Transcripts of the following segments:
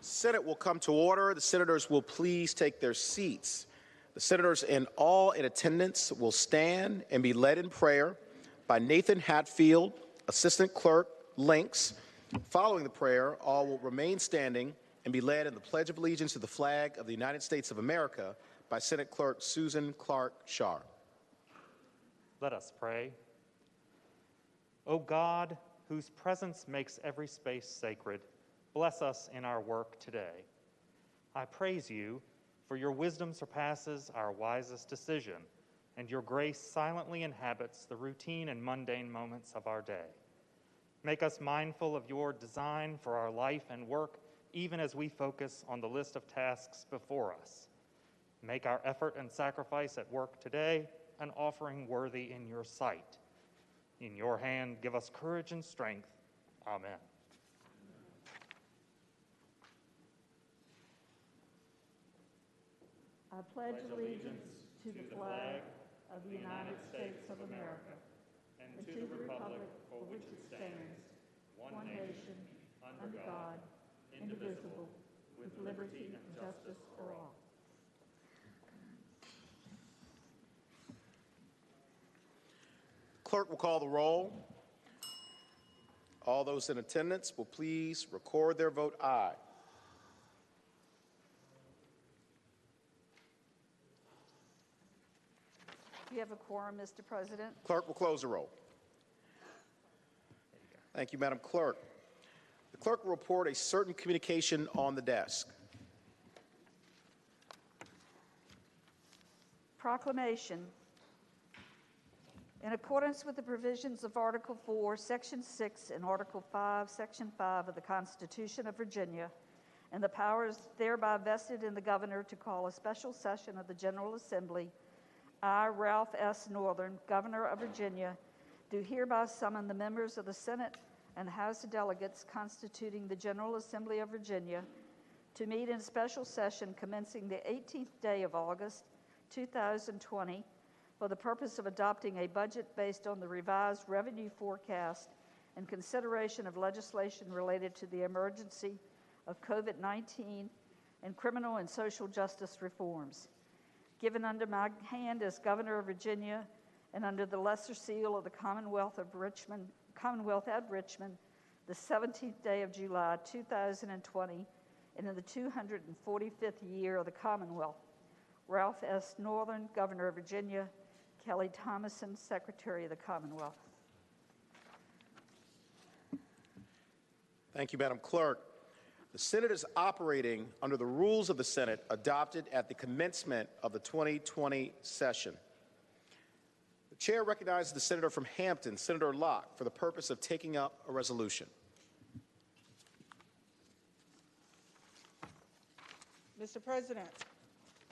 Senate will come to order. The senators will please take their seats. The senators and all in attendance will stand and be led in prayer by Nathan Hatfield, Assistant Clerk, Links. Following the prayer, all will remain standing and be led in the Pledge of Allegiance to the flag of the United States of America by Senate Clerk Susan Clark Shar. Let us pray. O God, whose presence makes every space sacred, bless us in our work today. I praise you, for your wisdom surpasses our wisest decision, and your grace silently inhabits the routine and mundane moments of our day. Make us mindful of your design for our life and work, even as we focus on the list of tasks before us. Make our effort and sacrifice at work today an offering worthy in your sight. In your hand, give us courage and strength. Amen. I pledge allegiance to the flag of the United States of America and to the republic for which it stands, one nation, under God, indivisible, with liberty and justice for all. Clerk will call the roll. All those in attendance will please record their vote aye. You have a quorum, Mr. President. Clerk will close the roll. Thank you, Madam Clerk. The clerk will report a certain communication on the desk. Proclamation. In accordance with the provisions of Article 4, Section 6, and Article 5, Section 5 of the Constitution of Virginia, and the powers thereby vested in the governor to call a special session of the General Assembly, I, Ralph S. Northern, Governor of Virginia, do hereby summon the members of the Senate and House of Delegates constituting the General Assembly of Virginia to meet in special session commencing the 18th day of August, 2020, for the purpose of adopting a budget based on the revised revenue forecast and consideration of legislation related to the emergency of COVID-19 and criminal and social justice reforms. Given under my hand as Governor of Virginia and under the lesser seal of the Commonwealth at Richmond, the 17th day of July, 2020, and in the 245th year of the Commonwealth. Ralph S. Northern, Governor of Virginia. Kelly Thomason, Secretary of the Commonwealth. Thank you, Madam Clerk. The Senate is operating under the rules of the Senate adopted at the commencement of the 2020 session. The Chair recognizes the Senator from Hampton, Senator Locke, for the purpose of taking up a resolution. Mr. President,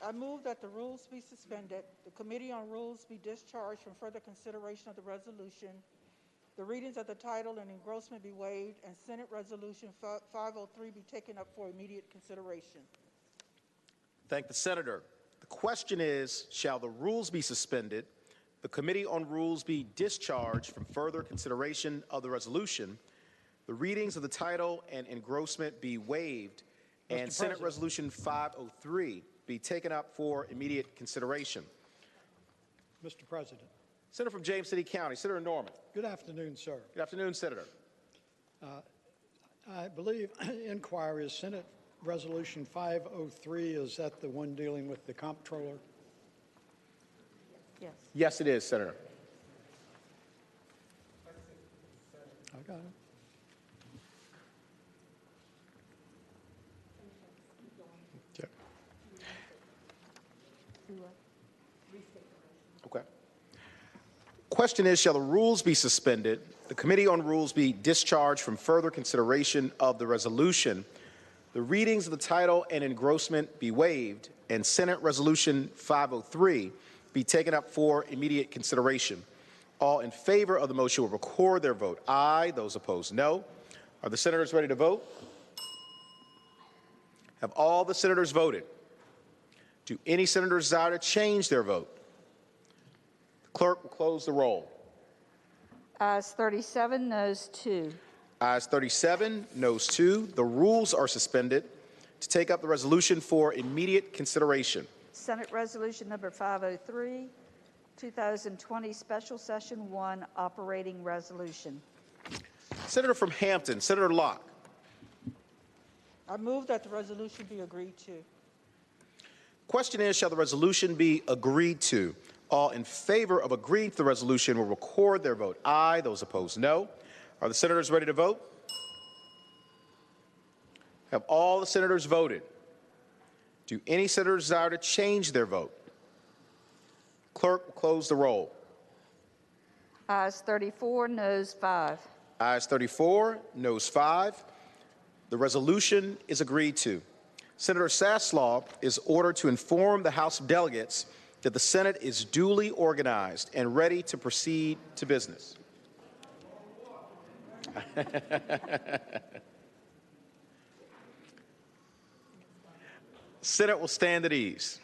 I move that the rules be suspended, the Committee on Rules be discharged from further consideration of the resolution, the readings of the title and engrossment be waived, and Senate Resolution 503 be taken up for immediate consideration. Thank the Senator. The question is, shall the rules be suspended, the Committee on Rules be discharged from further consideration of the resolution, the readings of the title and engrossment be waived, and Senate Resolution 503 be taken up for immediate consideration? Mr. President. Senator from James City County, Senator Norman. Good afternoon, sir. Good afternoon, Senator. I believe inquiry is Senate Resolution 503. Is that the one dealing with the comptroller? Yes. Yes, it is, Senator. I got it. Okay. Question is, shall the rules be suspended, the Committee on Rules be discharged from further consideration of the resolution, the readings of the title and engrossment be waived, and Senate Resolution 503 be taken up for immediate consideration? All in favor of the motion will record their vote aye. Those opposed, no. Are the senators ready to vote? Have all the senators voted? Do any senators desire to change their vote? The clerk will close the roll. Ayes 37, noes 2. Ayes 37, noes 2. The rules are suspended. to take up the resolution for immediate consideration. Senate Resolution Number 503, 2020 Special Session 1 Operating Resolution. Senator from Hampton, Senator Locke. I move that the resolution be agreed to. Question is, shall the resolution be agreed to? All in favor of agreeing to the resolution will record their vote aye. Those opposed, no. Are the senators ready to vote? Have all the senators voted? Do any senators desire to change their vote? Clerk will close the roll. Ayes 34, noes 5. Ayes 34, noes 5. The resolution is agreed to. Senator Saslaw is ordered to inform the House of Delegates that the Senate is duly organized and ready to proceed to business. Senate will stand at ease.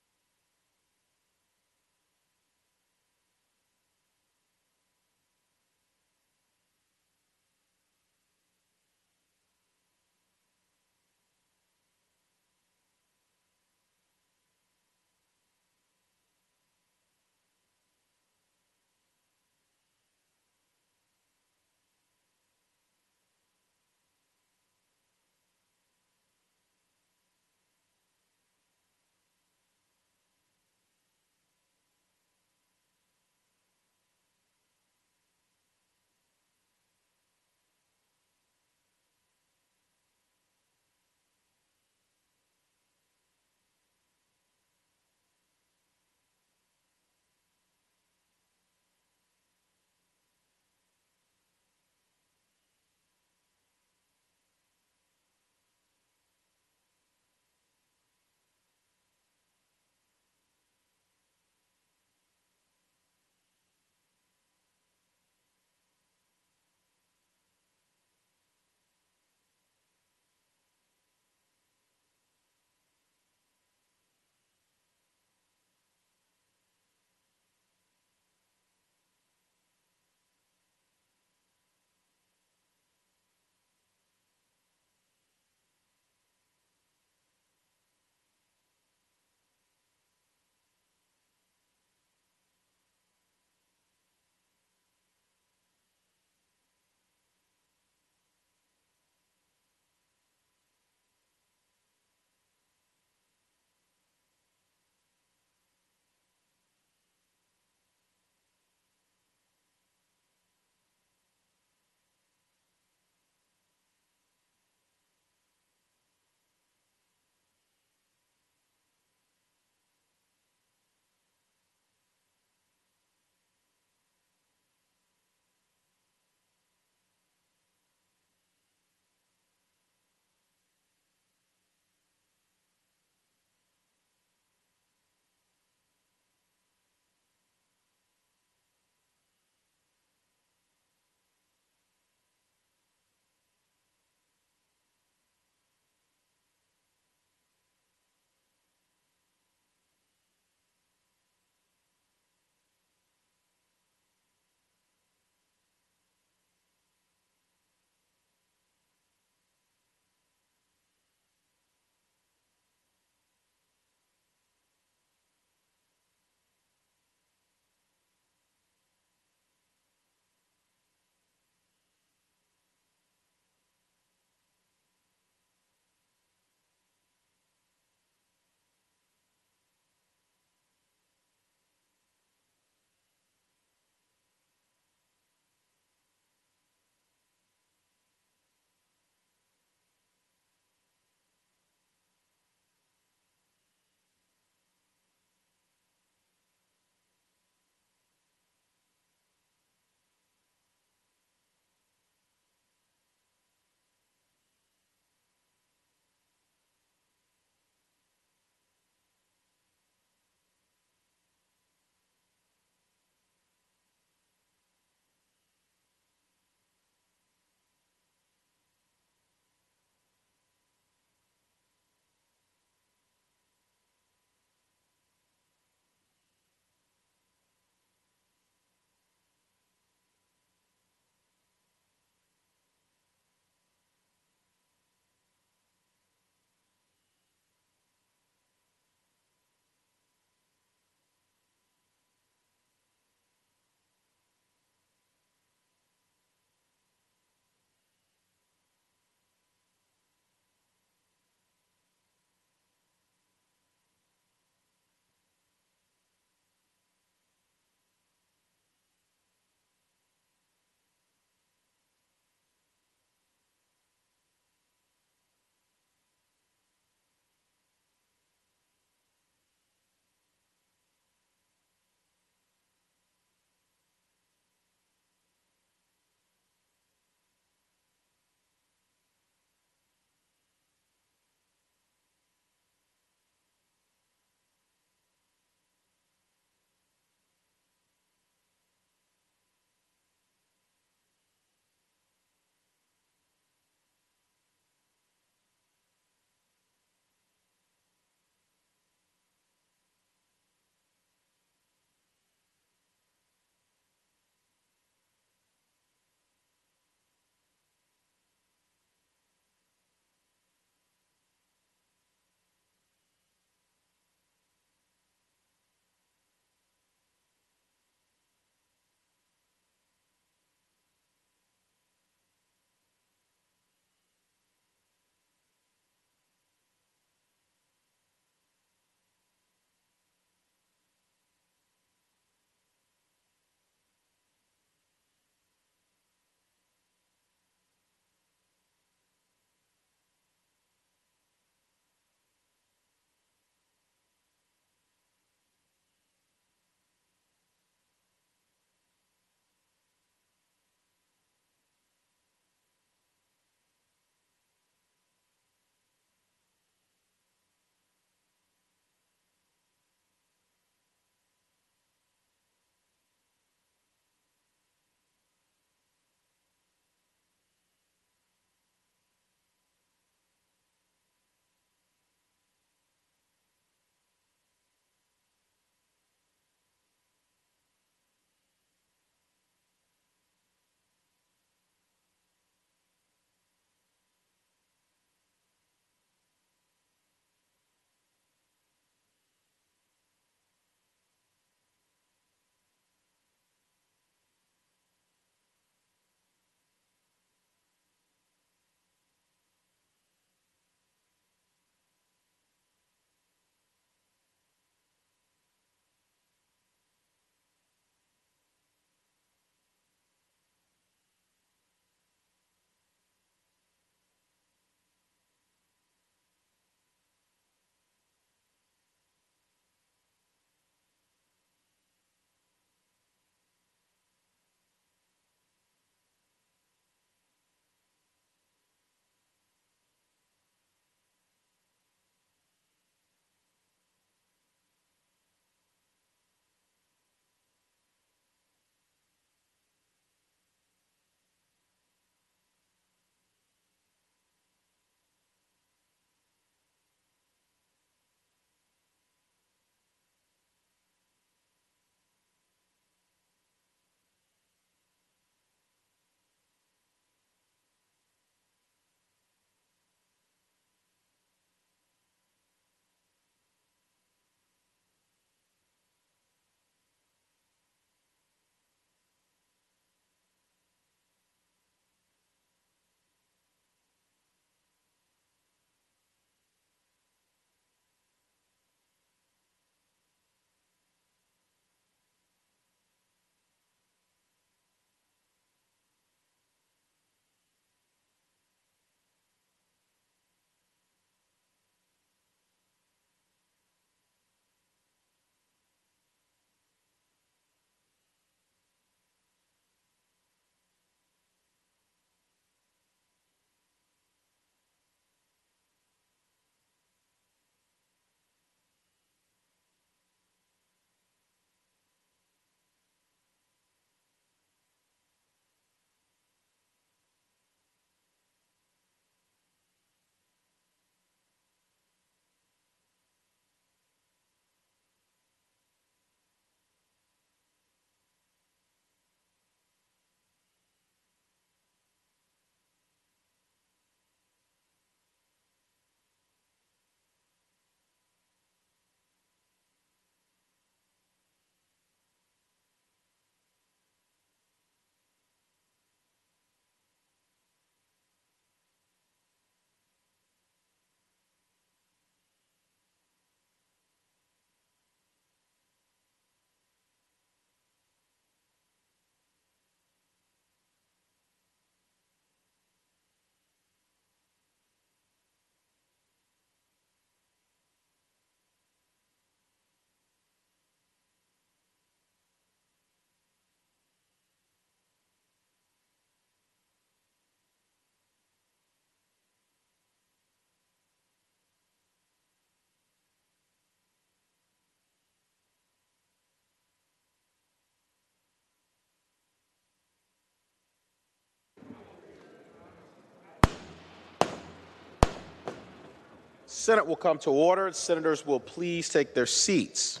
Senate will come to order. Senators will please take their seats.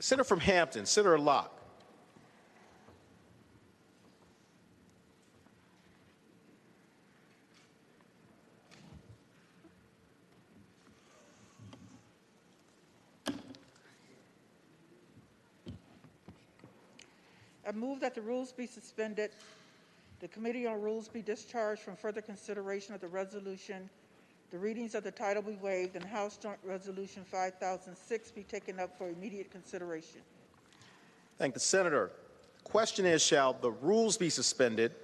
Senator from Hampton, Senator Locke. I move that the rules be suspended, the Committee on Rules be discharged from further consideration of the resolution, the readings of the title be waived, and House Joint Resolution 5006 be taken up for immediate consideration. Thank the senator. Question is, shall the rules be suspended,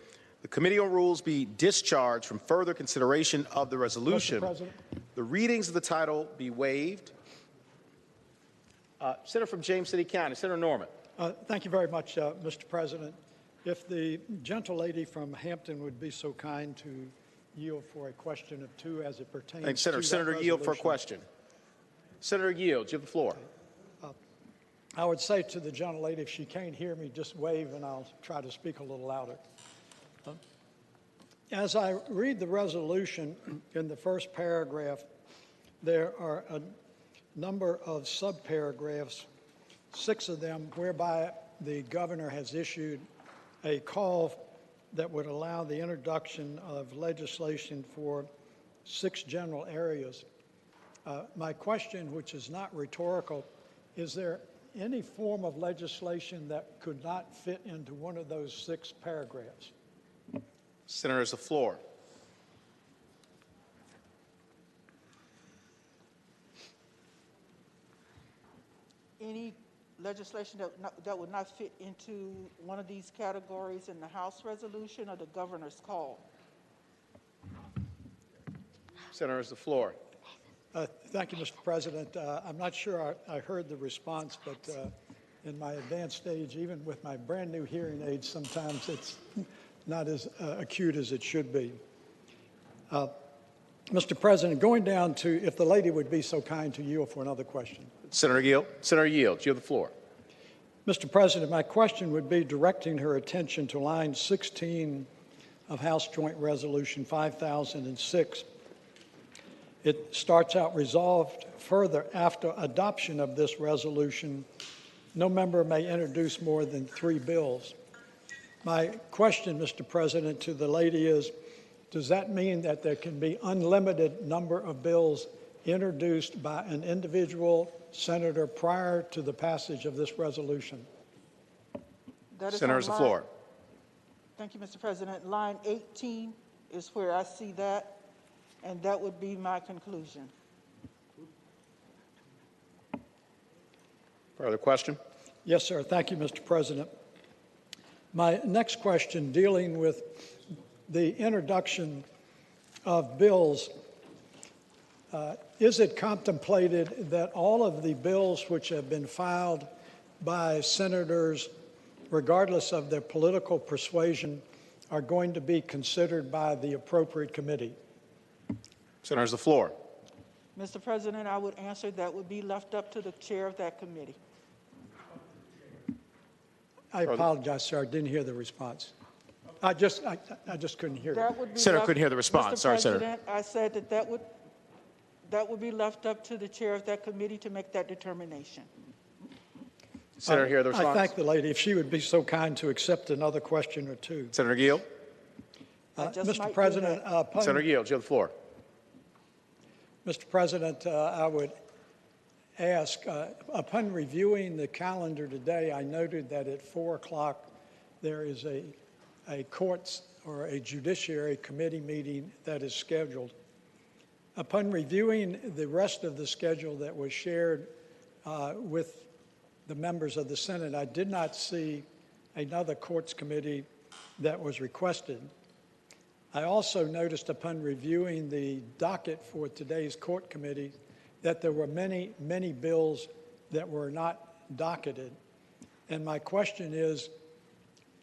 the Committee on Rules be discharged from further consideration of the resolution, Mr. President. the readings of the title be waived? Senator from James City County, Senator Norman. Thank you very much, Mr. President. If the gentlelady from Hampton would be so kind to yield for a question of two as it pertains Thanks, to Senator. that Senator, yield for a resolution. question. Senator yields. You have the floor. I would say to the gentlelady, if she can't hear me, just wave and I'll try to speak a little louder. As I read the resolution in the first paragraph, there are a number of subparagraphs, 6 of them, whereby the governor has issued a call that would allow the introduction of legislation for 6 general areas. My question, which is not rhetorical, is there any form of legislation that could not fit into one of those 6 paragraphs? Senator has the floor. Any legislation that would not fit into one of these categories in the House resolution or the governor's call? Senator has the floor. Thank you, Mr. President. I'm not sure I heard the response, but in my advanced stage, even with my brand new hearing aids, sometimes it's not as acute as it should be. Mr. President, going down to, if the lady would be so kind to yield for another question. Senator yield. Senator yields. You have the floor. Mr. President, my question would be directing her attention to line 16 of House Joint Resolution 5006. It starts out, resolved further, after adoption of this resolution, no member may introduce more than 3 bills. My question, Mr. President, to the lady is, does that mean that there can be unlimited number of bills introduced by an individual senator prior to the passage of this resolution? Senator has the floor. Thank you, Mr. President. Line 18 is where I see that, and that would be my conclusion. Further question? Yes, sir. Thank you, Mr. President. My next question, dealing with the introduction of bills, is it contemplated that all of the bills which have been filed by senators, regardless of their political persuasion, are going to be considered by the appropriate committee? Senator has the floor. Mr. President, I would answer that would be left up to the chair of that committee. I apologize, sir. I didn't hear the response. I just couldn't hear That it. would be Senator left- couldn't hear the response. Sorry, Mr. Senator. President, I said that would be left up to the chair of that committee to make that determination. Senator, hear the response? I thank the lady. If she would be so kind to accept another question or two. Senator Gill. I just might Mr. do President, that. Senator Gill, you have the floor. Mr. President, I would ask, upon reviewing the calendar today, I noted that at 4 o'clock there is a courts or a judiciary committee meeting that is scheduled. Upon reviewing the rest of the schedule that was shared with the members of the Senate, I did not see another courts committee that was requested. I also noticed upon reviewing the docket for today's court committee that there were many, many bills that were not docketed. And my question is,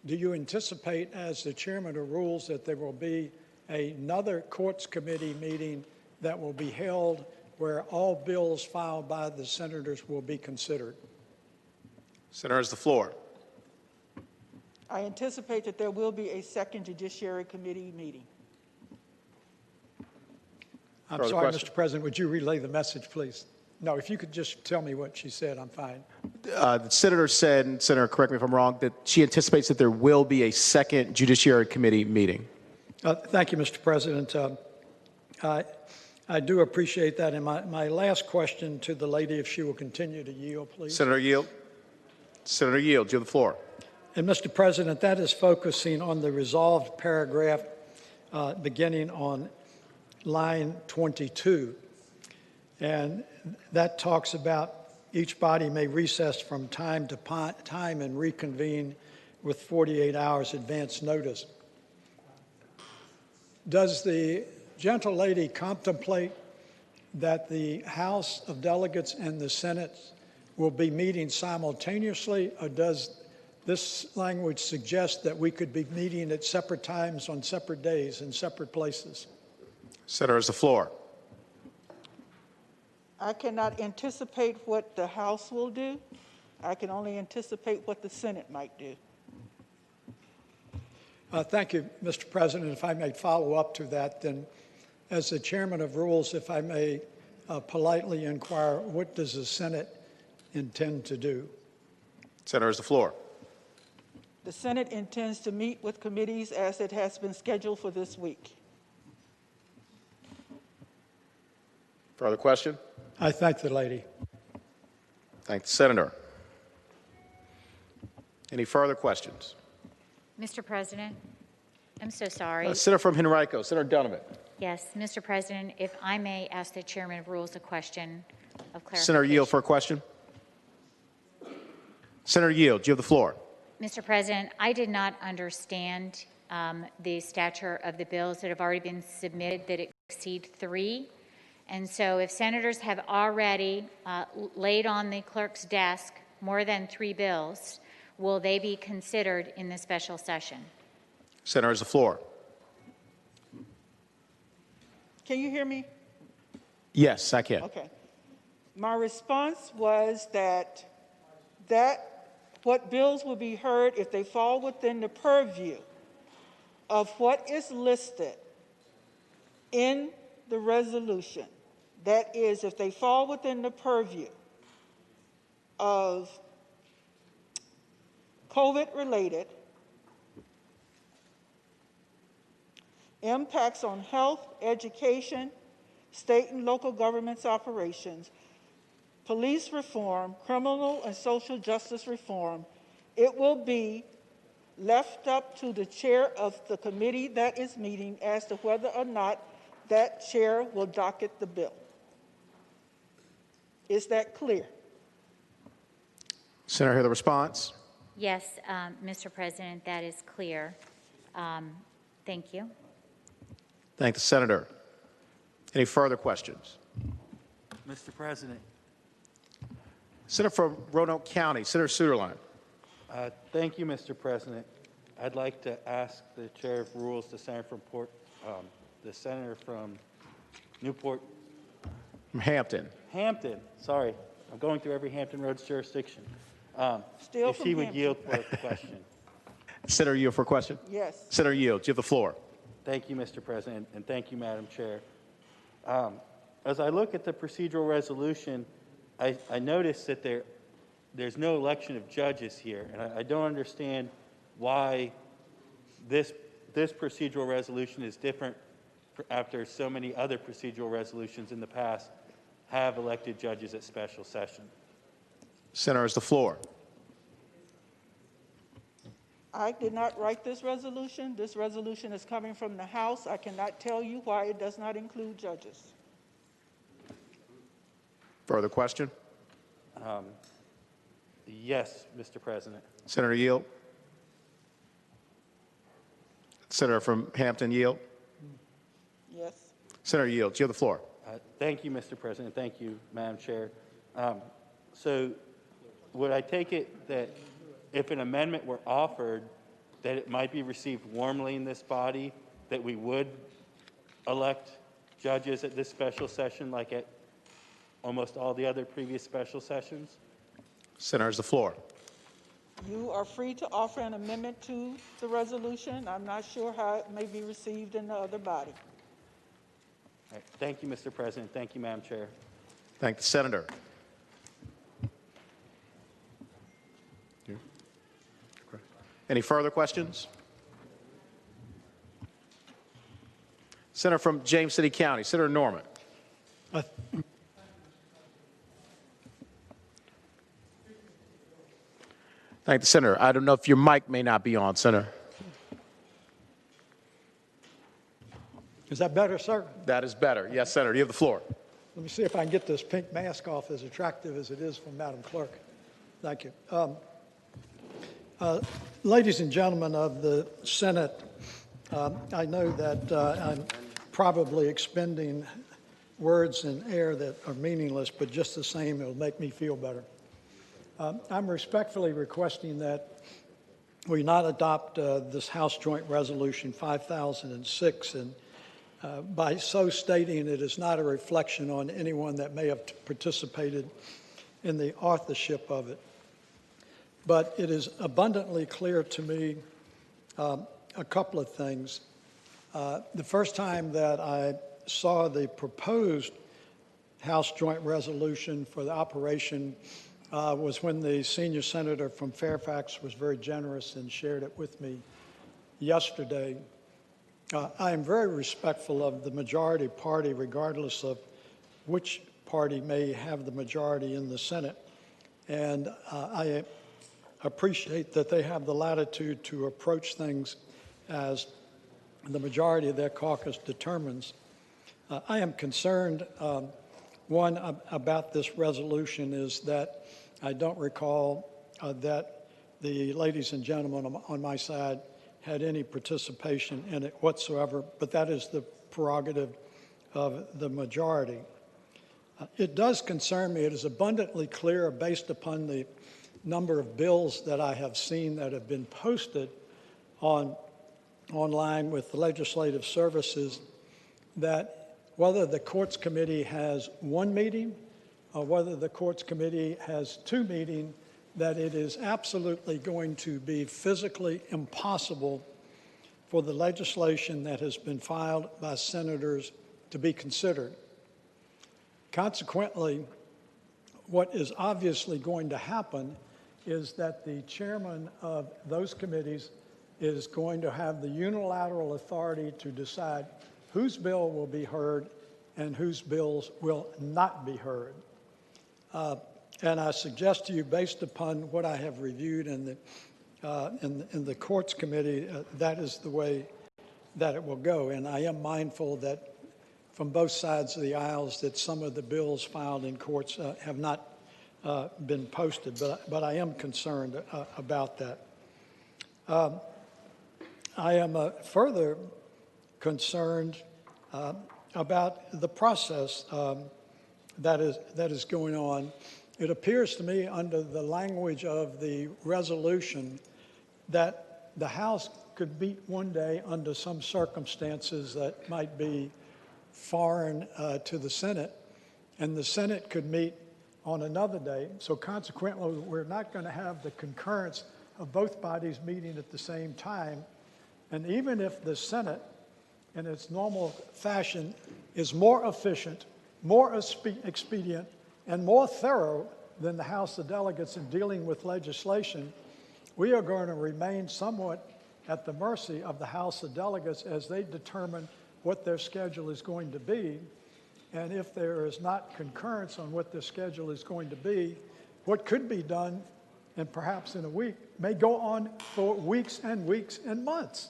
do you anticipate, as the chairman of rules, that there will be another courts committee meeting that will be held where all bills filed by the senators will be considered? Senator has the floor. I anticipate that there will be a second Judiciary Committee meeting. I'm Further sorry, question? Mr. President, would you relay the message, please? No, if you could just tell me what she said, I'm fine. The senator said, and Senator, correct me if I'm wrong, that she anticipates that there will be a second Judiciary Committee meeting. Thank you, Mr. President. I do appreciate that. And my last question to the lady, if she will continue to yield, please. Senator Yield. Senator Yield, you have the floor. And Mr. President, that is focusing on the resolved paragraph beginning on line 22. And that talks about each body may recess from time to time and reconvene with 48 hours advance notice. Does the gentle lady contemplate that the House of Delegates and the Senate will be meeting simultaneously, or does this language suggest that we could be meeting at separate times on separate days in separate places? Senator has the floor. I cannot anticipate what the House will do. I can only anticipate what the Senate might do. Thank you, Mr. President. If I may follow up to that, then as the chairman of rules, if I may politely inquire, what does the Senate intend to do? Senator has the floor. The Senate intends to meet with committees as it has been scheduled for this week. Further question? I thank the lady. Thank the senator. Any further questions? Mr. President, I'm so sorry. Senator from Henrico, Senator Donovan. Yes, Mr. President, if I may ask the chairman of rules a question of clarification. Senator Yield for a question. Senator Yield, you have the floor. Mr. President, I did not understand the stature of the bills that have already been submitted that exceed 3. And so if senators have already laid on the clerk's desk more than 3 bills, will they be considered in the special session? Senator has the floor. Can you hear me? Yes, I can. Okay. My response was that what bills will be heard if they fall within the purview of what is listed in the resolution. That is, if they fall within the purview of COVID-related impacts on health, education, state and local governments operations, police reform, criminal and social justice reform, it will be left up to the chair of the committee that is meeting as to whether or not that chair will docket the bill. Is that clear? Senator, hear the response. Yes, Mr. President, that is clear. Thank you. Thank the senator. Any further questions? Mr. President. Senator from Roanoke County, Senator Suderline. Thank you, Mr. President. I'd like to ask the Chair of Rules, the senator from Newport. From Hampton. Hampton, sorry. I'm going through every Hampton Roads jurisdiction. Still if from he would Hampton. yield for a question. Senator Yield for a question. Yes. Senator Yield, you have the floor. Thank you, Mr. President, and thank you, Madam Chair. As I look at the procedural resolution, I notice that there's no election of judges here, and I don't understand why this procedural resolution is different after so many other procedural resolutions in the past have elected judges at special session. Senator has the floor. I did not write this resolution. This resolution is coming from the House. I cannot tell you why it does not include judges. Further question? Yes, Mr. President. Senator Yield. Senator from Hampton Yield. Yes. Senator Yield, you have the floor. Thank you, Mr. President. Thank you, Madam Chair. So would I take it that if an amendment were offered, that it might be received warmly in this body, that we would elect judges at this special session like at almost all the other previous special sessions? Senator has the floor. You are free to offer an amendment to the resolution. I'm not sure how it may be received in the other body. All right. Thank you, Mr. President. Thank you, Madam Chair. Thank the senator. Any further questions? Senator from James City County, Senator Norman. Thank the senator. I don't know if your mic may not be on, Senator. Is that better, sir? That is better. Yes, Senator, you have the floor. Let me see if I can get this pink mask off, as attractive as it is from Madam Clerk. Thank you. Ladies and gentlemen of the Senate, I know that I'm probably expending words in air that are meaningless, but just the same, it'll make me feel better. I'm respectfully requesting that we not adopt this House Joint Resolution 5006, and by so stating, it is not a reflection on anyone that may have participated in the authorship of it. But it is abundantly clear to me a couple of things. The first time that I saw the proposed House Joint Resolution for the operation was when the senior senator from Fairfax was very generous and shared it with me yesterday. I am very respectful of the majority party, regardless of which party may have the majority in the Senate. And I appreciate that they have the latitude to approach things as the majority of their caucus determines. I am concerned, one, about this resolution is that I don't recall that the ladies and gentlemen on my side had any participation in it whatsoever, but that is the prerogative of the majority. It does concern me. It is abundantly clear, based upon the number of bills that I have seen that have been posted online with the legislative services, that whether the Courts Committee has one meeting or whether the Courts Committee has two meetings, that it is absolutely going to be physically impossible for the legislation that has been filed by senators to be considered. Consequently, what is obviously going to happen is that the chairman of those committees is going to have the unilateral authority to decide whose bill will be heard and whose bills will not be heard. And I suggest to you, based upon what I have reviewed in the Courts Committee, that is the way that it will go. And I am mindful that from both sides of the aisles that some of the bills filed in courts have not been posted, but I am concerned about that. I am further concerned about the process that is going on. It appears to me, under the language of the resolution, that the House could meet one day under some circumstances that might be foreign to the Senate, and the Senate could meet on another day. So consequently, we're not going to have the concurrence of both bodies meeting at the same time. And even if the Senate, in its normal fashion, is more efficient, more expedient, and more thorough than the House of Delegates in dealing with legislation, we are going to remain somewhat at the mercy of the House of Delegates as they determine what their schedule is going to be. And if there is not concurrence on what their schedule is going to be, what could be done, and perhaps in a week, may go on for weeks and weeks and months.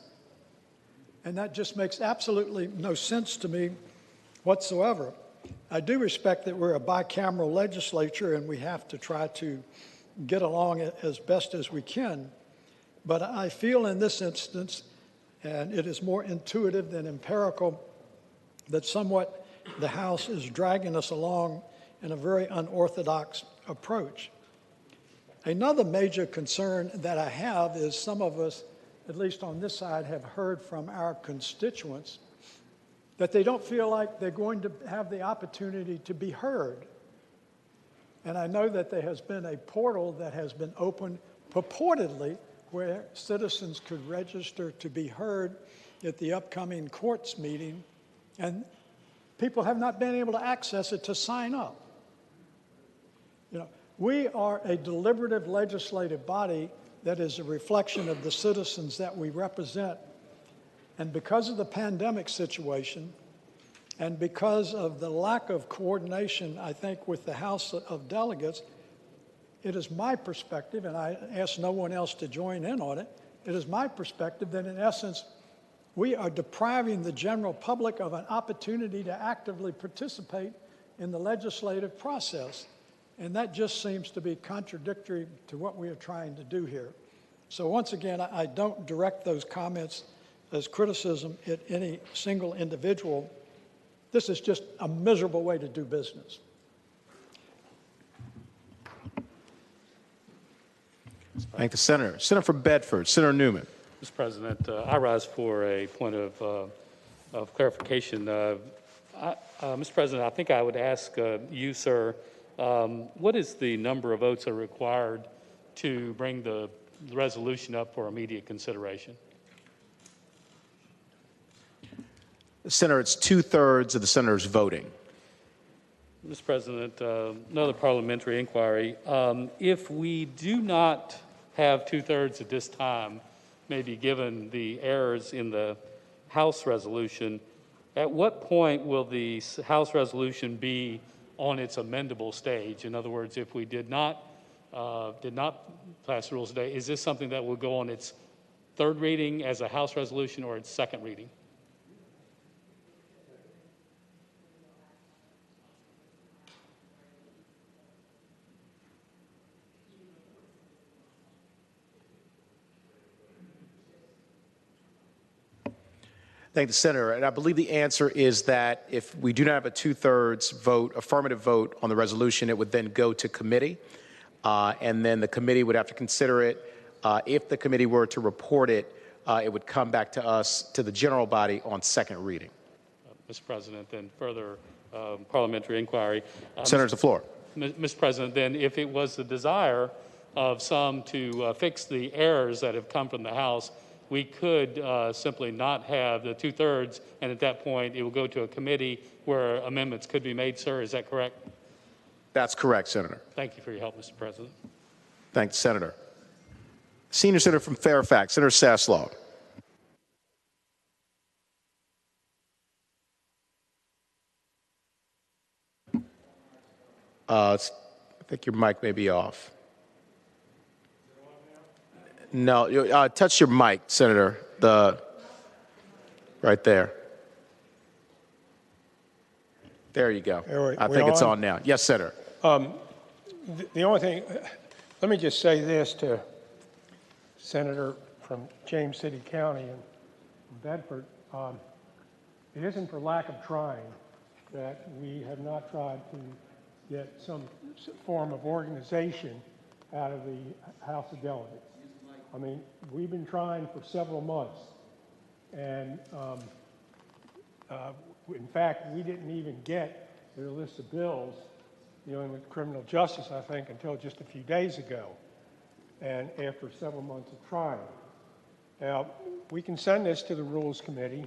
And that just makes absolutely no sense to me whatsoever. I do respect that we're a bicameral legislature and we have to try to get along as best as we can. But I feel in this instance, and it is more intuitive than empirical, that somewhat the House is dragging us along in a very unorthodox approach. Another major concern that I have is some of us, at least on this side, have heard from our constituents that they don't feel like they're going to have the opportunity to be heard. And I know that there has been a portal that has been opened purportedly where citizens could register to be heard at the upcoming courts meeting, and people have not been able to access it to sign up. You know, we are a deliberative legislative body that is a reflection of the citizens that we represent. And because of the pandemic situation, and because of the lack of coordination, I think, with the House of Delegates, it is my perspective, and I ask no one else to join in on it, it is my perspective that in essence, we are depriving the general public of an opportunity to actively participate in the legislative process. And that just seems to be contradictory to what we are trying to do here. So once again, I don't direct those comments as criticism at any single individual. This is just a miserable way to do business. Thank the Senator. Senator from Bedford, Senator Newman. Mr. President, I rise for a point of clarification. Mr. President, I think I would ask you, sir, what is the number of votes that are required to bring the resolution up for immediate consideration? Senator, it's 2/3 of the senators voting. Mr. President, another parliamentary inquiry. If we do not have 2/3 at this time, maybe given the errors in the House resolution, at what point will the House resolution be on its amendable stage? In other words, if we did not pass the rules today, is this something that will go on its third reading as a House resolution or its second reading? Thank the Senator. And I believe the answer is that if we do not have a 2/3 vote, affirmative vote on the resolution, it would then go to committee. And then the committee would have to consider it. If the committee were to report it, it would come back to us, to the general body, on second reading. Mr. President, then further parliamentary inquiry. Senator's the floor. Mr. President, then if it was the desire of some to fix the errors that have come from the House, we could simply not have the 2/3, and at that point, it will go to a committee where amendments could be made, sir. Is that correct? That's correct, Senator. Thank you for your help, Mr. President. Thank the Senator. Senior Senator from Fairfax, Senator Saslaw. I think your mic may be off. No, touch your mic, Senator. Right there. There you go. I think it's on now. Yes, Senator. The only thing, let me just say this to Senator from James City County and Bedford. It isn't for lack of trying that we have not tried to get some form of organization out of the House of Delegates. I mean, we've been trying for several months, and in fact, we didn't even get their list of bills dealing with criminal justice, I think, until just a few days ago, and after several months of trying. Now, we can send this to the Rules Committee,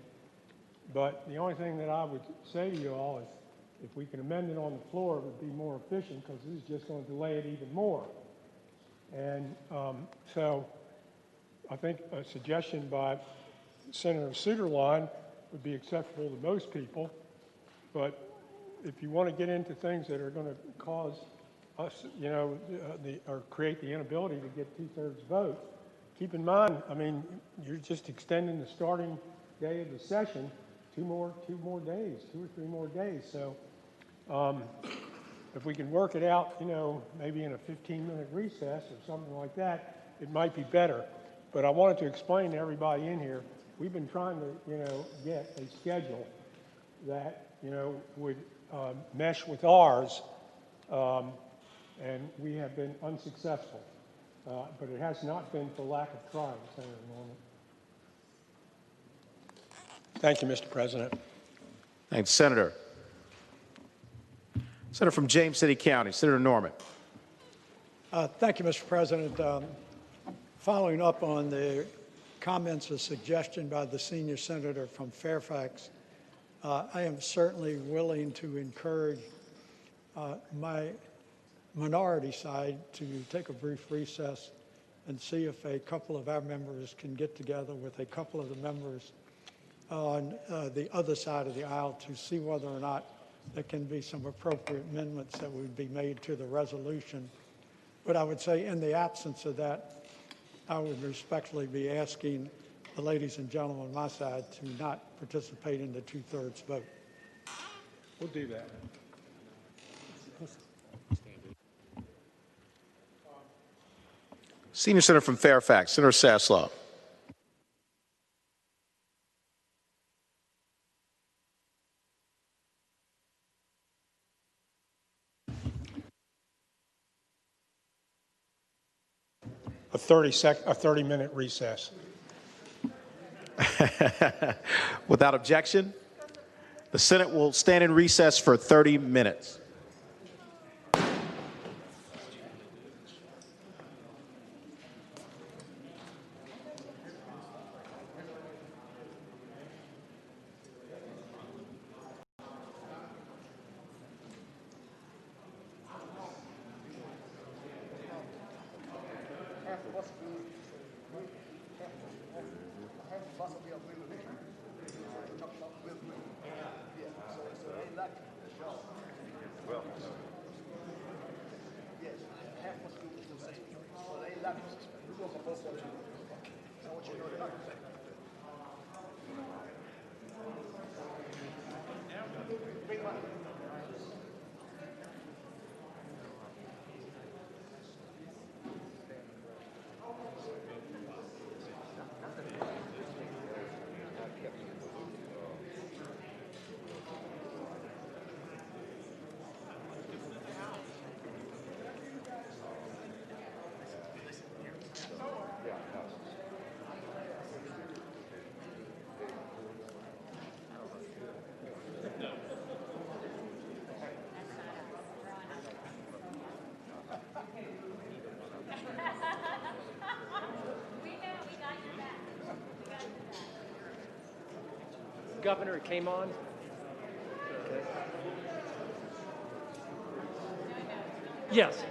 but the only thing that I would say to you all is if we can amend it on the floor, it would be more efficient, because this is just going to delay it even more. And so I think a suggestion by Senator Suderline would be acceptable to most people, but if you want to get into things that are going to cause us, you know, or create the inability to get 2/3 vote, keep in mind, I mean, you're just extending the starting day of the session two more days, 2 or 3 more days. So if we can work it out, you know, maybe in a 15-minute recess or something like that, it might be better. But I wanted to explain to everybody in here, we've been trying to, you know, get a schedule that, you know, would mesh with ours, and we have been unsuccessful. But it has not been for lack of trying, Senator Norman. Thank you, Mr. President. Thanks, Senator. Senator from James City County, Senator Norman. Thank you, Mr. President. Following up on the comments or suggestion by the senior senator from Fairfax, I am certainly willing to encourage my minority side to take a brief recess and see if a couple of our members can get together with a couple of the members on the other side of the aisle to see whether or not there can be some appropriate amendments that would be made to the resolution. But I would say in the absence of that, I would respectfully be asking the ladies and gentlemen on my side to not participate in the two-thirds vote. We'll do that. Senior Senator from Fairfax, Senator Sasslaw. A 30-minute recess. Without objection, the Senate will stand in recess for 30 minutes. Governor, it came on. Okay. Yes.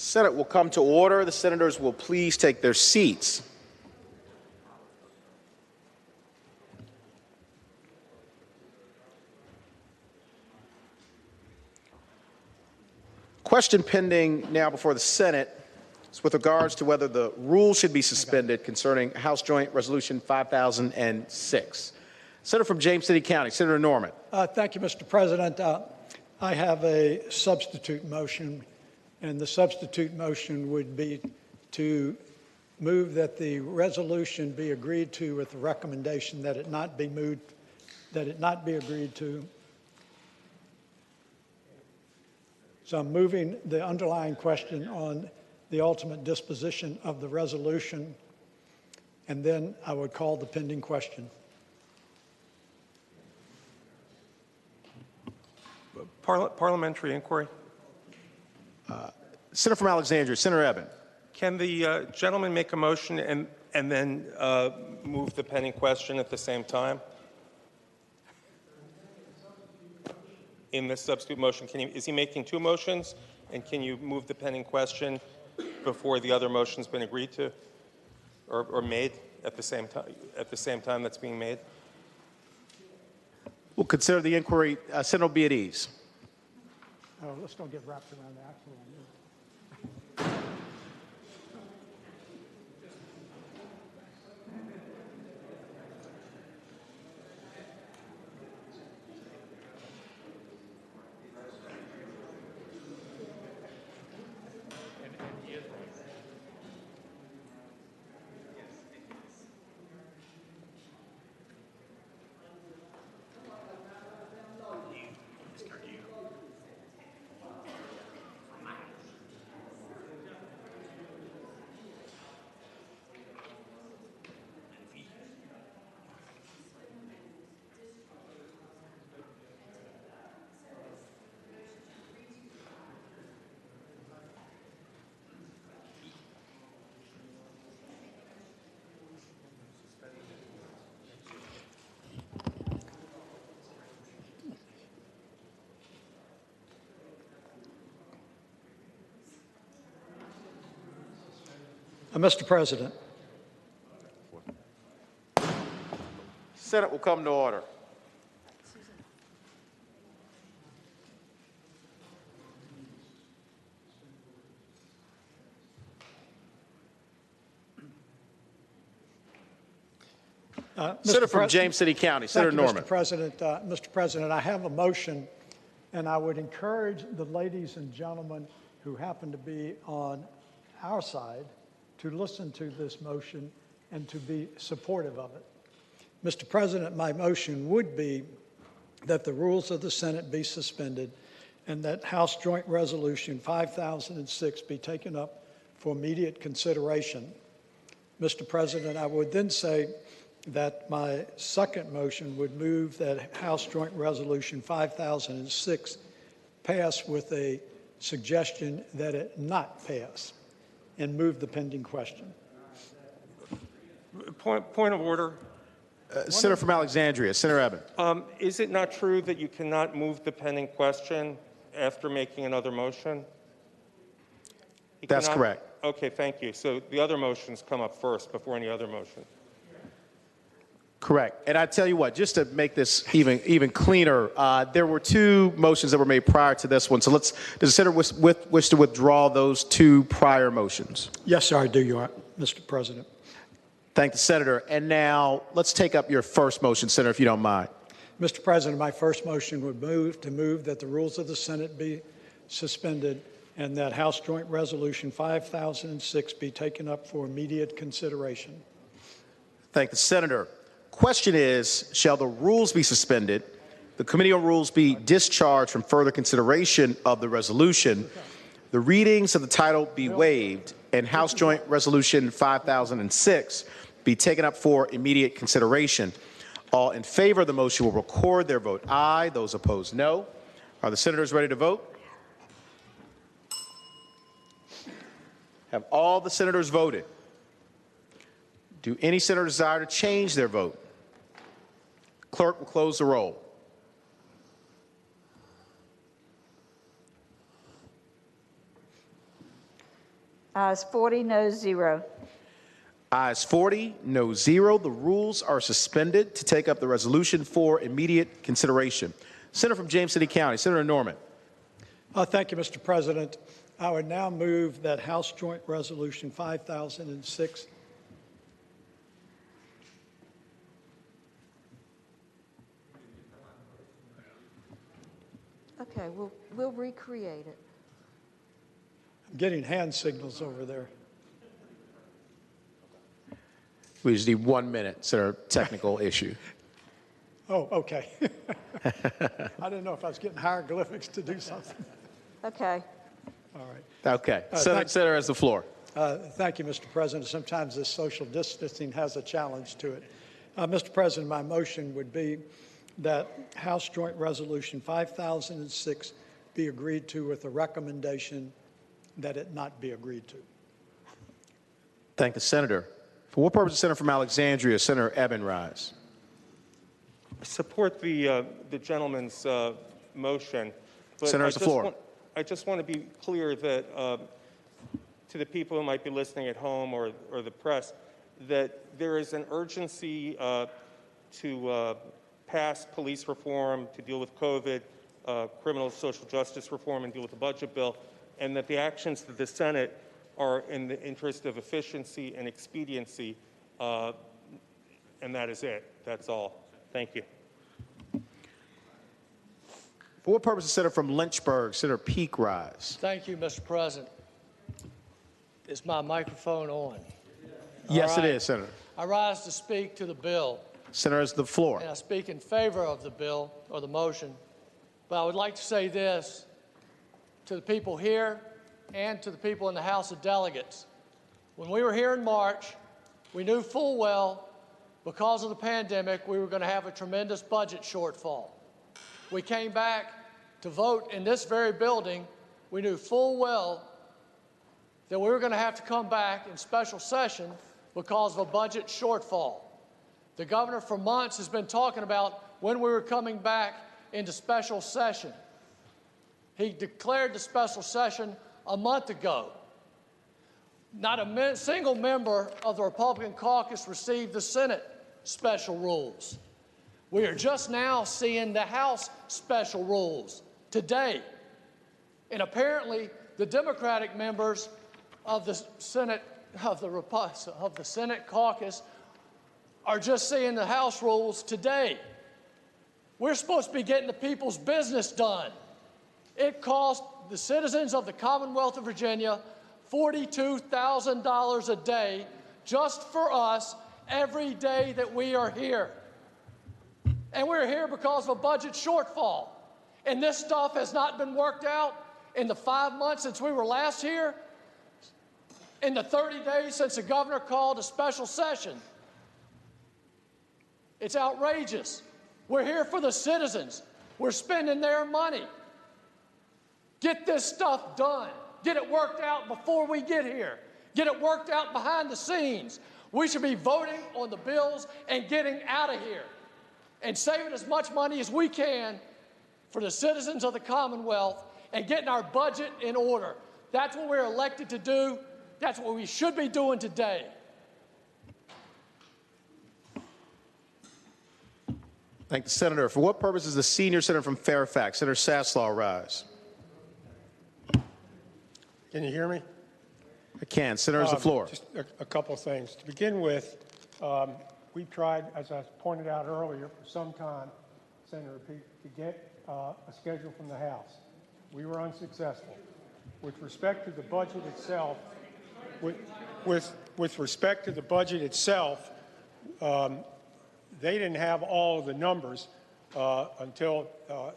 Senate will come to order. The senators will please take their seats. Question pending now before the Senate is with regards to whether the rules should be suspended concerning House Joint Resolution 5006. Senator from James City County, Senator Norman. Thank you, Mr. President. I have a substitute motion, and the substitute motion would be to move that the resolution be agreed to with the recommendation that it not be moved, that it not be agreed to. So I'm moving the underlying question on the ultimate disposition of the resolution, and then I would call the pending question. Parliamentary inquiry. Senator from Alexandria, Senator Eben. Can the gentleman make a motion and then move the pending question at the same time? In the substitute motion, is he making two motions? And can you move the pending question before the other motion's been agreed to or made at the same time that's being made? We'll consider the inquiry. Senator, be at ease. Oh, let's don't get wrapped around the axle on this. Mr. President. Senate will come to order. Senator from James City County, Senator Norman. Mr. President, I have a motion, and I would encourage the ladies and gentlemen who happen to be on our side to listen to this motion and to be supportive of it. Mr. President, my motion would be that the rules of the Senate be suspended and that House Joint Resolution 5006 be taken up for immediate consideration. Mr. President, I would then say that my second motion would move that House Joint Resolution 5006 pass with a suggestion that it not pass, and move the pending question. Point of order. Senator from Alexandria, Senator Eben. Is it not true that you cannot move the pending question after making another motion? That's correct. Okay, thank you. So the other motions come up first before any other motion. Correct. And I tell you what, just to make this even cleaner, there were two motions that were made prior to this one. So does the senator wish to withdraw those two prior motions? Yes, sir, I do, Mr. President. Thank the senator. And now let's take up your first motion, Senator, if you don't mind. Mr. President, my first motion would move that the rules of the Senate be suspended and that House Joint Resolution 5006 be taken up for immediate consideration. Thank the senator. Question is, shall the rules be suspended, the Committee on Rules be discharged from further consideration of the resolution, the readings of the title be waived, and House Joint Resolution 5006 be taken up for immediate consideration? All in favor of the motion will record their vote aye. Those opposed, no. Are the senators ready to vote? Have all the senators voted? Do any senator desire to change their vote? Clerk will close the roll. Ayes 40, no 0. Ayes 40, no 0. The rules are suspended to take up the resolution for immediate consideration. Senator from James City County, Senator Norman. Thank you, Mr. President. I would now move that House Joint Resolution 5006 Okay, we'll recreate it. I'm getting hand signals over there. We just need 1 minute, Senator. Technical issue. Oh, okay. I didn't know if I was getting hieroglyphics to do something. Okay. All right. Okay. Senator has the floor. Thank you, Mr. President. Sometimes this social distancing has a challenge to it. Mr. President, my motion would be that House Joint Resolution 5006 be agreed to with a recommendation that it not be agreed to. Thank the Senator. For what purpose, Senator from Alexandria, Senator Eben rise? Support the gentleman's motion. But Senator has the floor. I just want to be clear that to the people who might be listening at home or the press, that there is an urgency to pass police reform, to deal with COVID, criminal social justice reform, and deal with the budget bill, and that the actions of the Senate are in the interest of efficiency and expediency, and that is it. That's all. Thank you. For what purpose, Senator from Lynchburg, Senator Peake rise? Thank you, Mr. President. Is my microphone on? Yes, All right. it is, Senator. I rise to speak to the bill, Senator has the floor. and I speak in favor of the bill or the motion. But I would like to say this to the people here and to the people in the House of Delegates. When we were here in March, we knew full well, because of the pandemic, we were going to have a tremendous budget shortfall. We came back to vote in this very building. We knew full well that we were going to have to come back in special session because of a budget shortfall. The governor for months has been talking about when we were coming back into special session. He declared the special session a month ago. Not a single member of the Republican caucus received the Senate special rules. We are just now seeing the House special rules today. And apparently, the Democratic members of the Senate, of the Senate caucus are just seeing the House rules today. We're supposed to be getting the people's business done. It cost the citizens of the Commonwealth of Virginia $42,000 a day just for us every day that we are here. And we're here because of a budget shortfall. And this stuff has not been worked out in the 5 months since we were last here, in the 30 days since the governor called a special session. It's outrageous. We're here for the citizens. We're spending their money. Get this stuff done. Get it worked out before we get here. Get it worked out behind the scenes. We should be voting on the bills and getting out of here and saving as much money as we can for the citizens of the Commonwealth and getting our budget in order. That's what we're elected to do. That's what we should be doing today. Thank the Senator. For what purpose is the senior senator from Fairfax, Senator Saslaw, rise? Can you hear me? I can. Senator has the floor. Just a couple of things. To begin with, we've tried, as I pointed out earlier, for some time, Senator Peake, to get a schedule from the House. We were unsuccessful. With respect to the budget itself, with respect to the budget itself, they didn't have all of the numbers until to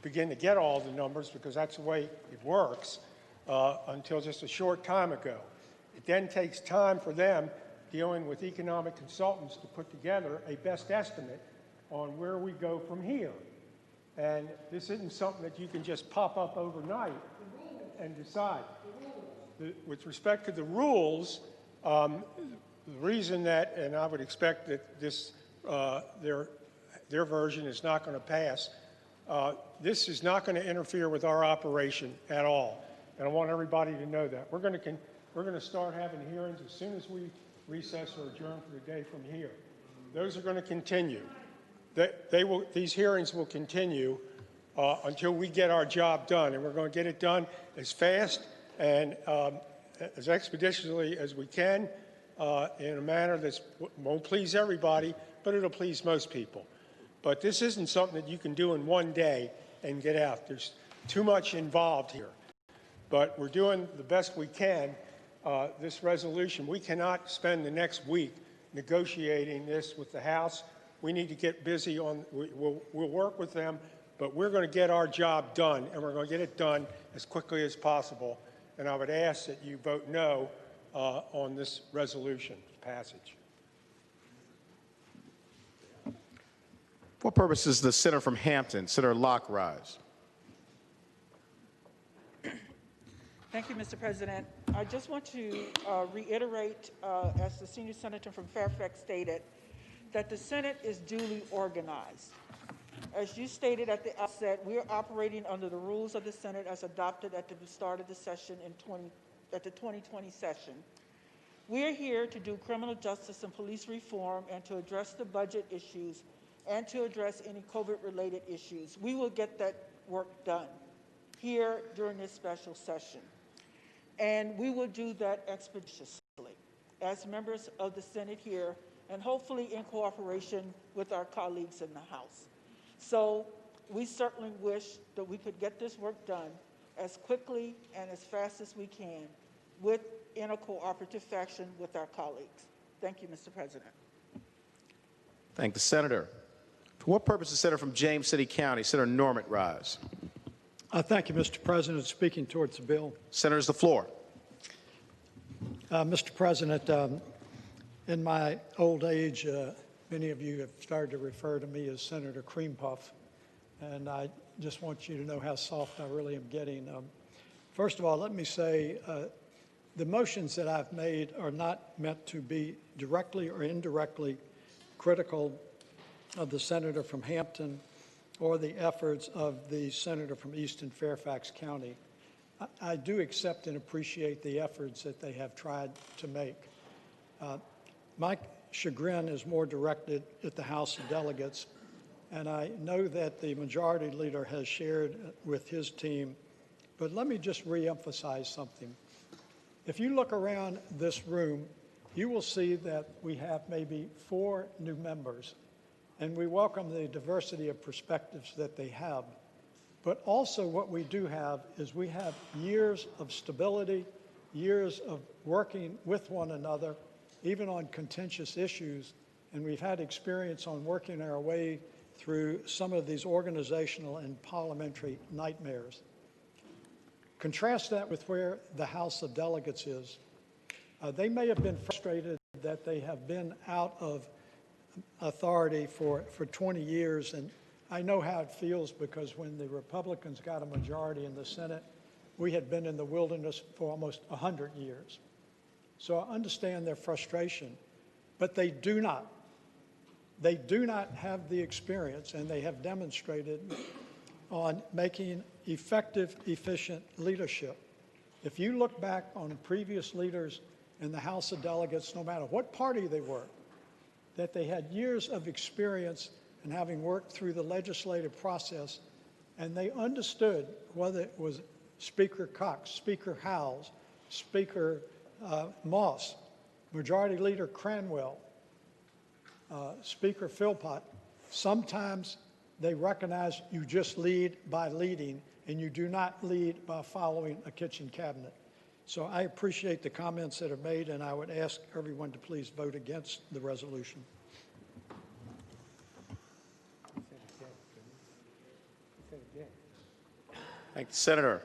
begin to get all of the numbers, because that's the way it works, until just a short time ago. It then takes time for them, dealing with economic consultants, to put together a best estimate on where we go from here. And this isn't something that you can just pop up overnight and decide. With respect to the rules, the reason that, and I would expect that this their version is not going to pass, this is not going to interfere with our operation at all. And I want everybody to know that. We're going to We're going to start having hearings as soon as we recess or adjourn for the day from here. Those are going to continue. These hearings will continue until we get our job done, and we're going to get it done as fast and as expeditiously as we can in a manner that won't please everybody, but it'll please most people. But this isn't something that you can do in one day and get out. There's too much involved here. But we're doing the best we can. This resolution, we cannot spend the next week negotiating this with the House. We need to get busy on, we'll work with them, but we're going to get our job done, and we're going to get it done as quickly as possible. And I would ask that you vote no on this resolution passage. For what purpose is the senator from Hampton, Senator Locke, rise? Thank you, Mr. President. I just want to reiterate, as the senior senator from Fairfax stated, that the Senate is duly organized. As you stated at the outset, we are operating under the rules of the Senate as adopted at the start of the session at the 2020 session. We are here to do criminal justice and police reform and to address the budget issues and to address any COVID-related issues. We will get that work done here during this special session. And we will do that expeditiously as members of the Senate here and hopefully in cooperation with our colleagues in the House. So we certainly wish that we could get this work done as quickly and as fast as we can in a cooperative fashion with our colleagues. Thank you, Mr. President. Thank the senator. For what purpose is the senator from James City County, Senator Norment, rise? Thank you, Mr. President. Speaking towards the bill. Senators, the floor. Mr. President, in my old age, many of you have started to refer to me as Senator Cream Puff, and I just want you to know how soft I really am getting. First of all, let me say the motions that I've made are not meant to be directly or indirectly critical of the senator from Hampton or the efforts of the senator from Eastern Fairfax County. I do accept and appreciate the efforts that they have tried to make. My chagrin is more directed at the House of Delegates, and I know that the majority leader has shared with his team, but let me just reemphasize something. If you look around this room, you will see that we have maybe 4 new members, and we welcome the diversity of perspectives that they have. But also what we do have is we have years of stability, years of working with one another, even on contentious issues, and we've had experience on working our way through some of these organizational and parliamentary nightmares. Contrast that with where the House of Delegates is. They may have been frustrated that they have been out of authority for 20 years, and I know how it feels because when the Republicans got a majority in the Senate, we had been in the wilderness for almost 100 years. So I understand their frustration, but they do not have the experience, and they have demonstrated on making effective, efficient leadership. If you look back on previous leaders in the House of Delegates, no matter what party they were, that they had years of experience in having worked through the legislative process, and they understood whether it was Speaker Cox, Speaker Howells, Speaker Moss, Majority Leader Cranwell, Speaker Philpott. Sometimes they recognize you just lead by leading, and you do not lead by following a kitchen cabinet. So I appreciate the comments that are made, and I would ask everyone to please vote against the resolution. Thank the senator.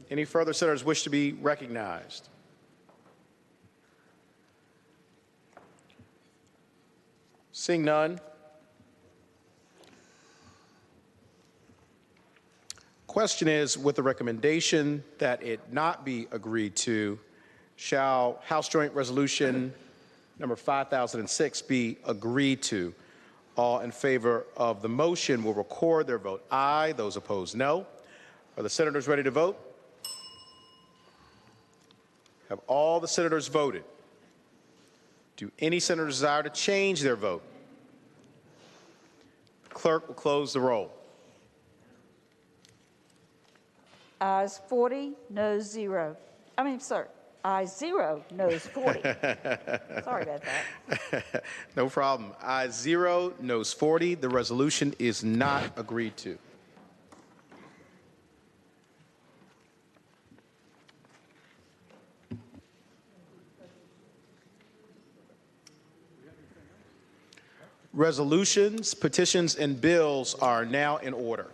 Any further senators wish to be recognized? Seeing none. Question is, with the recommendation that it not be agreed to, shall House Joint Resolution number 5006 be agreed to? All in favor of the motion will record their vote aye. Those opposed, no. Are the senators ready to vote? Have all the senators voted? Do any senators desire to change their vote? The clerk will close the roll. Ayes 40, noes 0. Ayes 0, noes 40. Sorry about that. No problem. Ayes 0, noes 40. The resolution is not agreed to. Resolutions, petitions, and bills are now in order.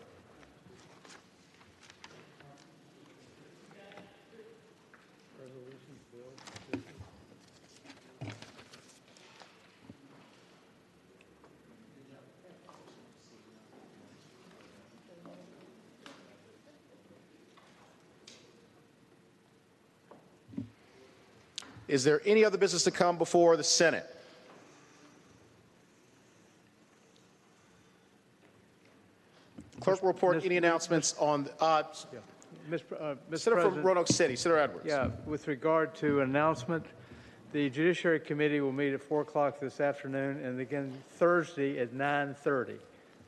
Is there any other business to come before the Senate? Clerk will report any announcements on Mr. Senator from President, Roanoke City, Senator Edwards. yeah, with regard to an announcement, the Judiciary Committee will meet at 4 o'clock this afternoon, and again Thursday at 9:30.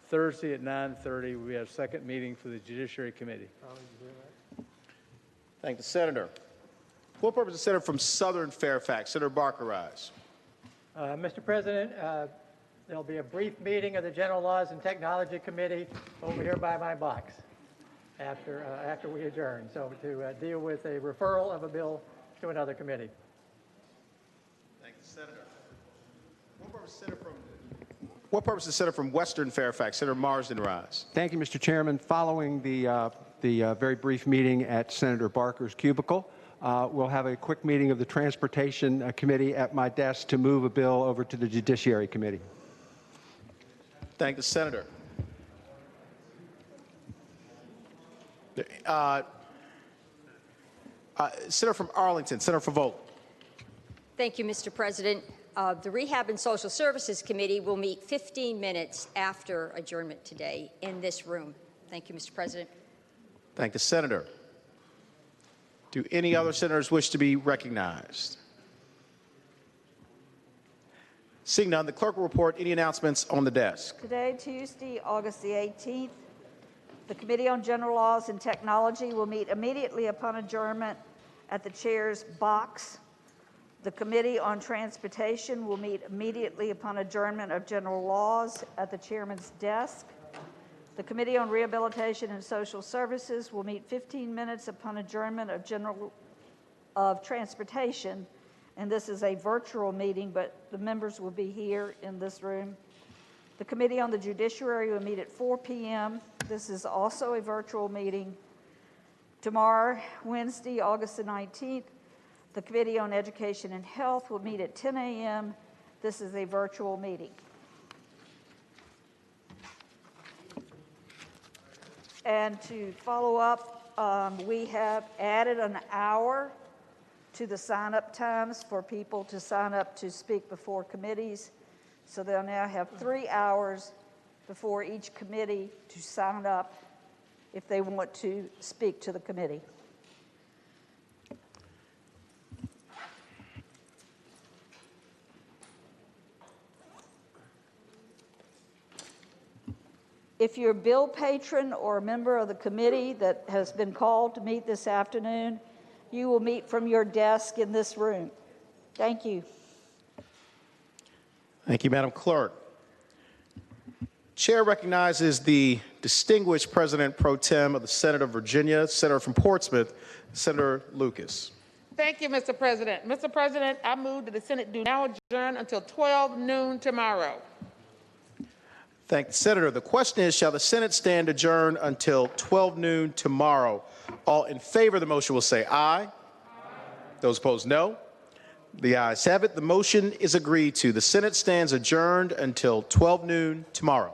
Thursday at 9:30, we have a second meeting for the Judiciary Committee. Thank the Senator. For what purpose the Senator from Southern Fairfax, Senator Barker, rise. Mr. President, there'll be a brief meeting of the General Laws and Technology Committee over here by my box after we adjourn, so to deal with a referral of a bill to another committee. Thank the Senator. What purpose the Senator from Western Fairfax, Senator Marsden, rise. Thank you, Mr. Chairman. Following the very brief meeting at Senator Barker's cubicle, we'll have a quick meeting of the Transportation Committee at my desk to move a bill over to the Judiciary Committee. Thank the Senator. Senator from Arlington, Senator from Volt. Thank you, Mr. President. The Rehab and Social Services Committee will meet 15 minutes after adjournment today in this room. Thank you, Mr. President. Thank the Senator. Do any other senators wish to be recognized? Seeing none, the clerk will report any announcements on the desk. Today, Tuesday, August the 18th, the Committee on General Laws and Technology will meet immediately upon adjournment at the chair's box. The Committee on Transportation will meet immediately upon adjournment of general laws at the chairman's desk. The Committee on Rehabilitation and Social Services will meet 15 minutes upon adjournment of Transportation, and this is a virtual meeting, but the members will be here in this room. The Committee on the Judiciary will meet at 4 p.m. This is also a virtual meeting. Tomorrow, Wednesday, August the 19th, the Committee on Education and Health will meet at 10 a.m. This is a virtual meeting. And to follow up, we have added an hour to the sign-up times for people to sign up to speak before committees. So they'll now have 3 hours before each committee to sign up if they want to speak to the committee. If you're a bill patron or a member of the committee that has been called to meet this afternoon, you will meet from your desk in this room. Thank you. Thank you, Madam Clerk. Chair recognizes the distinguished President Pro Tem of the Senate of Virginia, Senator from Portsmouth, Senator Lucas. Thank you, Mr. President. Mr. President, I move that the Senate do now adjourn until 12 noon tomorrow. Thank the Senator. The question is, shall the Senate stand adjourned until 12 noon tomorrow? All in favor of the motion will say aye. Aye. Those opposed, no. The ayes have it. The motion is agreed to. The Senate stands adjourned until 12 noon tomorrow.